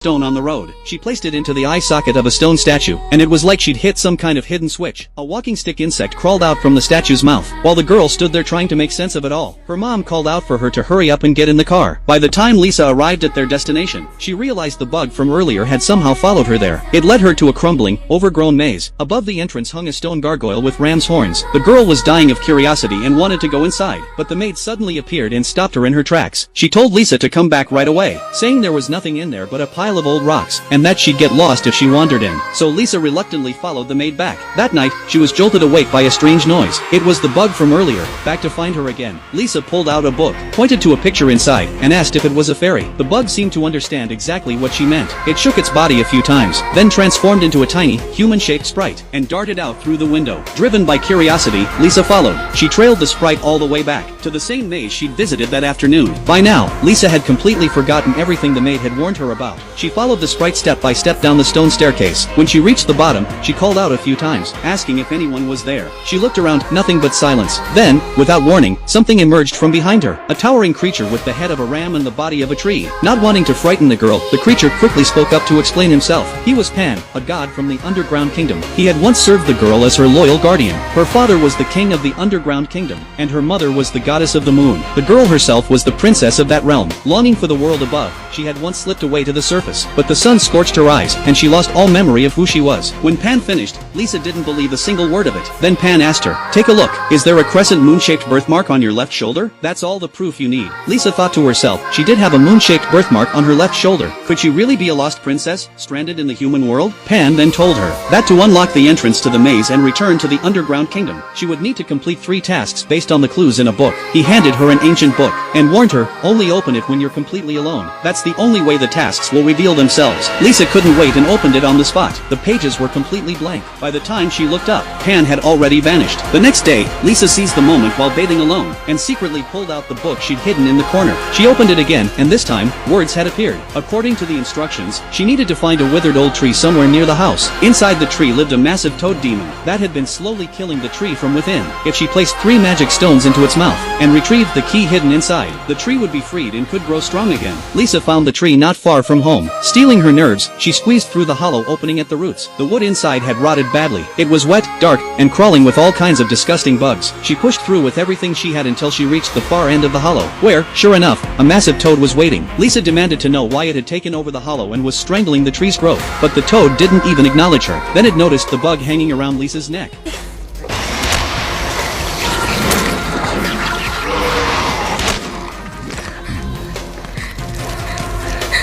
stone on the road. She placed it into the eye socket of a stone statue, and it was like she'd hit some kind of hidden switch. A walking stick insect crawled out from the statue's mouth, while the girl stood there trying to make sense of it all. Her mom called out for her to hurry up and get in the car. By the time Lisa arrived at their destination, she realized the bug from earlier had somehow followed her there. It led her to a crumbling, overgrown maze. Above the entrance hung a stone gargoyle with ram's horns. The girl was dying of curiosity and wanted to go inside, but the maid suddenly appeared and stopped her in her tracks. She told Lisa to come back right away, saying there was nothing in there but a pile of old rocks, and that she'd get lost if she wandered in. So Lisa reluctantly followed the maid back. That night, she was jolted awake by a strange noise. It was the bug from earlier, back to find her again. Lisa pulled out a book, pointed to a picture inside, and asked if it was a fairy. The bug seemed to understand exactly what she meant. It shook its body a few times, then transformed into a tiny, human-shaped sprite, and darted out through the window. Driven by curiosity, Lisa followed. She trailed the sprite all the way back, to the same maze she'd visited that afternoon. By now, Lisa had completely forgotten everything the maid had warned her about. She followed the sprite step by step down the stone staircase. When she reached the bottom, she called out a few times, asking if anyone was there. She looked around, nothing but silence. Then, without warning, something emerged from behind her. A towering creature with the head of a ram and the body of a tree. Not wanting to frighten the girl, the creature quickly spoke up to explain himself. He was Pan, a god from the underground kingdom. He had once served the girl as her loyal guardian. Her father was the king of the underground kingdom, and her mother was the goddess of the moon. The girl herself was the princess of that realm. Longing for the world above, she had once slipped away to the surface, but the sun scorched her eyes, and she lost all memory of who she was. When Pan finished, Lisa didn't believe a single word of it. Then Pan asked her, "Take a look. Is there a crescent moon-shaped birthmark on your left shoulder? That's all the proof you need." Lisa thought to herself, she did have a moon-shaped birthmark on her left shoulder. Could she really be a lost princess, stranded in the human world? Pan then told her that to unlock the entrance to the maze and return to the underground kingdom, she would need to complete 3 tasks based on the clues in a book. He handed her an ancient book, and warned her, only open it when you're completely alone. That's the only way the tasks will reveal themselves. Lisa couldn't wait and opened it on the spot. The pages were completely blank. By the time she looked up, Pan had already vanished. The next day, Lisa seized the moment while bathing alone, and secretly pulled out the book she'd hidden in the corner. She opened it again, and this time, words had appeared. According to the instructions, she needed to find a withered old tree somewhere near the house. Inside the tree lived a massive toad demon that had been slowly killing the tree from within. If she placed 3 magic stones into its mouth, and retrieved the key hidden inside, the tree would be freed and could grow strong again. Lisa found the tree not far from home. Stealing her nerves, she squeezed through the hollow opening at the roots. The wood inside had rotted badly. It was wet, dark, and crawling with all kinds of disgusting bugs. She pushed through with everything she had until she reached the far end of the hollow, where, sure enough, a massive toad was waiting. Lisa demanded to know why it had taken over the hollow and was strangling the tree's growth, but the toad didn't even acknowledge her. Then it noticed the bug hanging around Lisa's neck.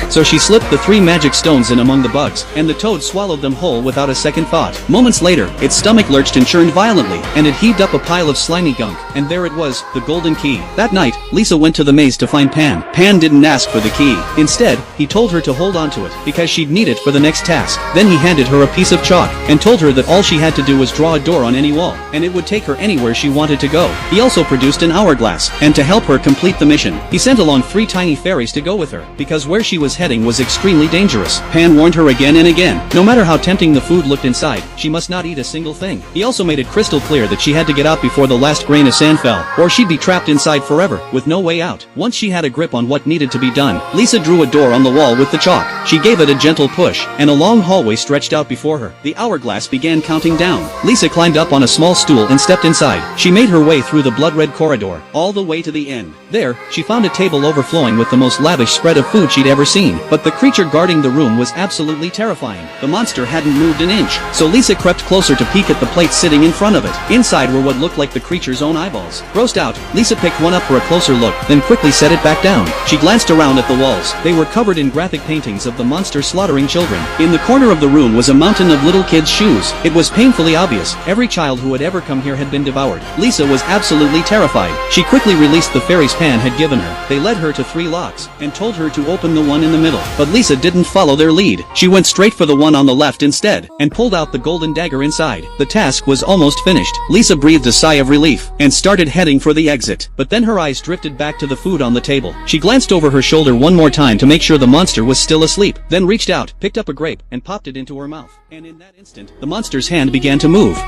So she slipped the 3 magic stones in among the bugs, and the toad swallowed them whole without a second thought. Moments later, its stomach lurched and churned violently, and it heaved up a pile of slimy gunk, and there it was, the golden key. That night, Lisa went to the maze to find Pan. Pan didn't ask for the key. Instead, he told her to hold on to it, because she'd need it for the next task. Then he handed her a piece of chalk, and told her that all she had to do was draw a door on any wall, and it would take her anywhere she wanted to go. He also produced an hourglass, and to help her complete the mission, he sent along 3 tiny fairies to go with her, because where she was heading was extremely dangerous. Pan warned her again and again. No matter how tempting the food looked inside, she must not eat a single thing. He also made it crystal clear that she had to get out before the last grain of sand fell, or she'd be trapped inside forever, with no way out. Once she had a grip on what needed to be done, Lisa drew a door on the wall with the chalk. She gave it a gentle push, and a long hallway stretched out before her. The hourglass began counting down. Lisa climbed up on a small stool and stepped inside. She made her way through the blood-red corridor, all the way to the end. There, she found a table overflowing with the most lavish spread of food she'd ever seen, but the creature guarding the room was absolutely terrifying. The monster hadn't moved an inch, so Lisa crept closer to peek at the plate sitting in front of it. Inside were what looked like the creature's own eyeballs. Grossed out, Lisa picked one up for a closer look, then quickly set it back down. She glanced around at the walls. They were covered in graphic paintings of the monster slaughtering children. In the corner of the room was a mountain of little kids' shoes. It was painfully obvious. Every child who had ever come here had been devoured. Lisa was absolutely terrified. She quickly released the fairies Pan had given her. They led her to 3 locks, and told her to open the one in the middle. But Lisa didn't follow their lead. She went straight for the one on the left instead, and pulled out the golden dagger inside. The task was almost finished. Lisa breathed a sigh of relief, and started heading for the exit. But then her eyes drifted back to the food on the table. She glanced over her shoulder one more time to make sure the monster was still asleep, then reached out, picked up a grape, and popped it into her mouth. And in that instant, the monster's hand began to move.